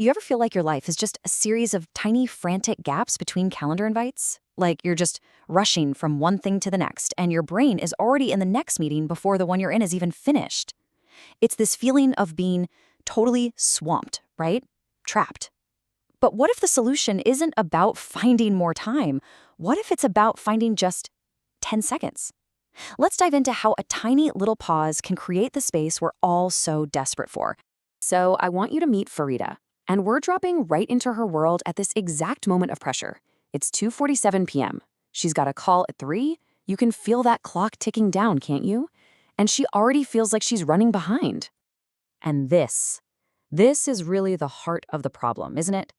You ever feel like your life is just a series of tiny, frantic gaps between calendar invites? Like you're just rushing from one thing to the next, and your brain is already in the next meeting before the one you're in is even finished. It's this feeling of being totally swamped, right? Trapped. But what if the solution isn't about finding more time? What if it's about finding just 10 seconds? Let's dive into how a tiny little pause can create the space we're all so desperate for. So I want you to meet Farida. And we're dropping right into her world at this exact moment of pressure. It's 2:47 p.m. She's got a call at 3. You can feel that clock ticking down, can't you? And she already feels like she's running behind. And this is really the heart of the problem, isn't it?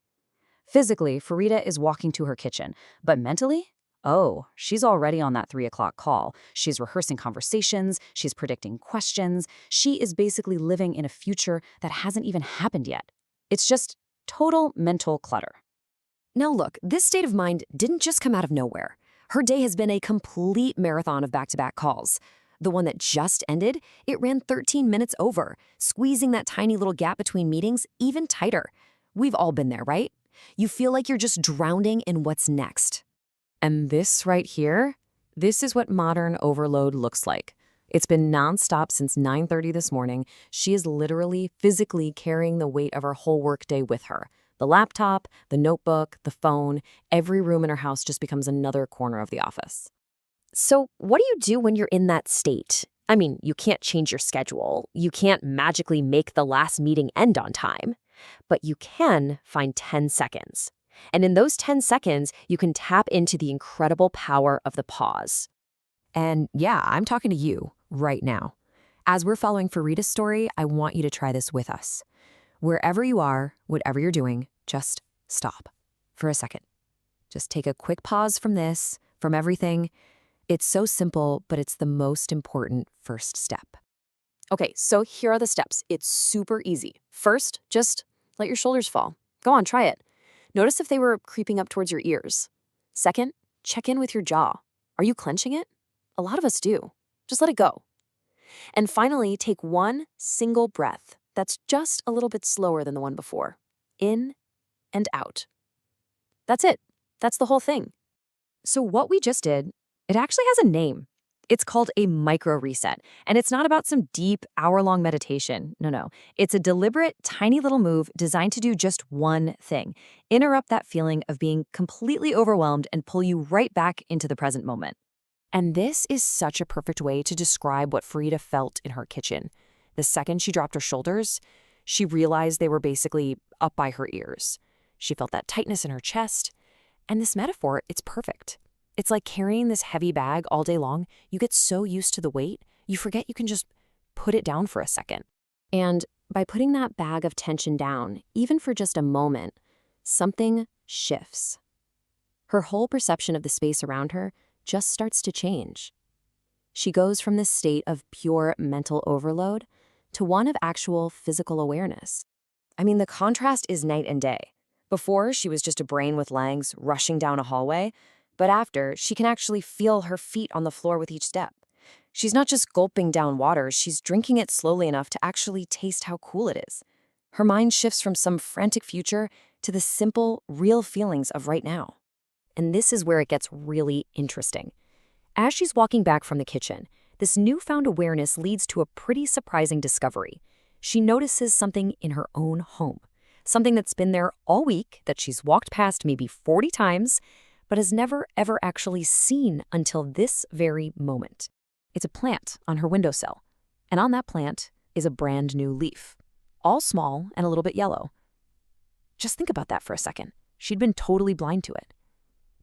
Physically, Farida is walking to her kitchen, but mentally, oh, she's already on that 3 o'clock call. She's rehearsing conversations, she's predicting questions. She is basically living in a future that hasn't even happened yet. It's just total mental clutter. Now look, this state of mind didn't just come out of nowhere. Her day has been a complete marathon of back-to-back calls. The one that just ended, it ran 13 minutes over, squeezing that tiny little gap between meetings even tighter. We've all been there, right? You feel like you're just drowning in what's next. And this right here, this is what modern overload looks like. It's been nonstop since 9:30 this morning. She is literally physically carrying the weight of her whole workday with her. The laptop, the notebook, the phone, every room in her house just becomes another corner of the office. So what do you do when you're in that state? I mean, you can't change your schedule. You can't magically make the last meeting end on time. But you can find 10 seconds. And in those 10 seconds, you can tap into the incredible power of the pause. And yeah, I'm talking to you right now. As we're following Farida's story, I want you to try this with us. Wherever you are, whatever you're doing, just stop for a second. Just take a quick pause from this, from everything. It's so simple, but it's the most important first step. Okay, so here are the steps. It's super easy. First, just let your shoulders fall. Go on, try it. Notice if they were creeping up towards your ears. Second, check in with your jaw. Are you clenching it? A lot of us do. Just let it go. And finally, take one single breath that's just a little bit slower than the one before. In and out. That's it. That's the whole thing. So what we just did, it actually has a name. It's called a micro reset, and it's not about some deep hour-long meditation. No. It's a deliberate, tiny little move designed to do just one thing: interrupt that feeling of being completely overwhelmed and pull you right back into the present moment. And this is such a perfect way to describe what Farida felt in her kitchen. The second she dropped her shoulders, she realized they were basically up by her ears. She felt that tightness in her chest, and this metaphor, it's perfect. It's like carrying this heavy bag all day long. You get so used to the weight, you forget you can just put it down for a second. And by putting that bag of tension down, even for just a moment, something shifts. Her whole perception of the space around her just starts to change. She goes from this state of pure mental overload to one of actual physical awareness. I mean, the contrast is night and day. Before, she was just a brain with legs rushing down a hallway. But after, she can actually feel her feet on the floor with each step. She's not just gulping down water, she's drinking it slowly enough to actually taste how cool it is. Her mind shifts from some frantic future to the simple, real feelings of right now. And this is where it gets really interesting. As she's walking back from the kitchen, this newfound awareness leads to a pretty surprising discovery. She notices something in her own home, something that's been there all week, that she's walked past maybe 40 times, but has never, ever actually seen until this very moment. It's a plant on her windowsill, and on that plant is a brand new leaf, all small and a little bit yellow. Just think about that for a second. She'd been totally blind to it.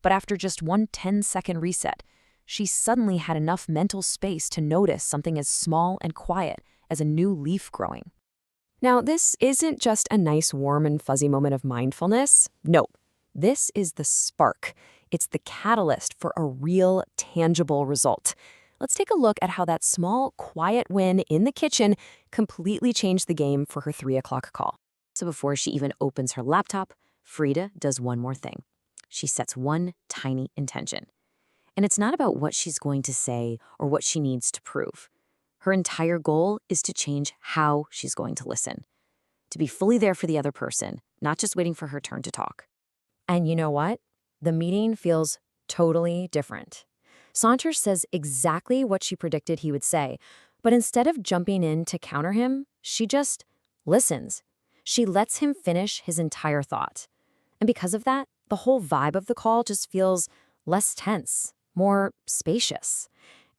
But after just one 10-second reset, she suddenly had enough mental space to notice something as small and quiet as a new leaf growing. Now, this isn't just a nice, warm and fuzzy moment of mindfulness. No, this is the spark. It's the catalyst for a real, tangible result. Let's take a look at how that small, quiet win in the kitchen completely changed the game for her 3 o'clock call. So before she even opens her laptop, Farida does one more thing. She sets one tiny intention. And it's not about what she's going to say or what she needs to prove. Her entire goal is to change how she's going to listen. to be fully there for the other person, not just waiting for her turn to talk. And you know what? The meeting feels totally different. Santosh says exactly what she predicted he would say, but instead of jumping in to counter him, she just listens. She lets him finish his entire thought. And because of that, the whole vibe of the call just feels less tense, more spacious.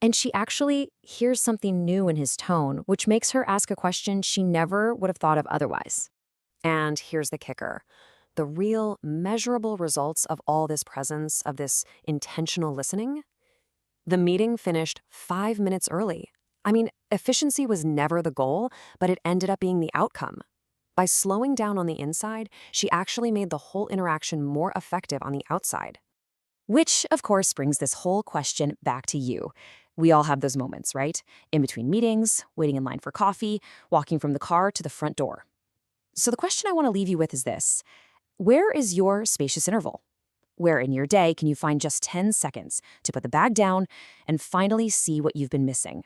And she actually hears something new in his tone, which makes her ask a question she never would have thought of otherwise. And here's the kicker. The real measurable results of all this presence, of this intentional listening? The meeting finished 5 minutes early. I mean, efficiency was never the goal, but it ended up being the outcome. By slowing down on the inside, she actually made the whole interaction more effective on the outside. Which, of course, brings this whole question back to you. We all have those moments, right? In between meetings, waiting in line for coffee, walking from the car to the front door. So the question I want to leave you with is this. Where is your spacious interval? Where in your day can you find just 10 seconds to put the bag down and finally see what you've been missing?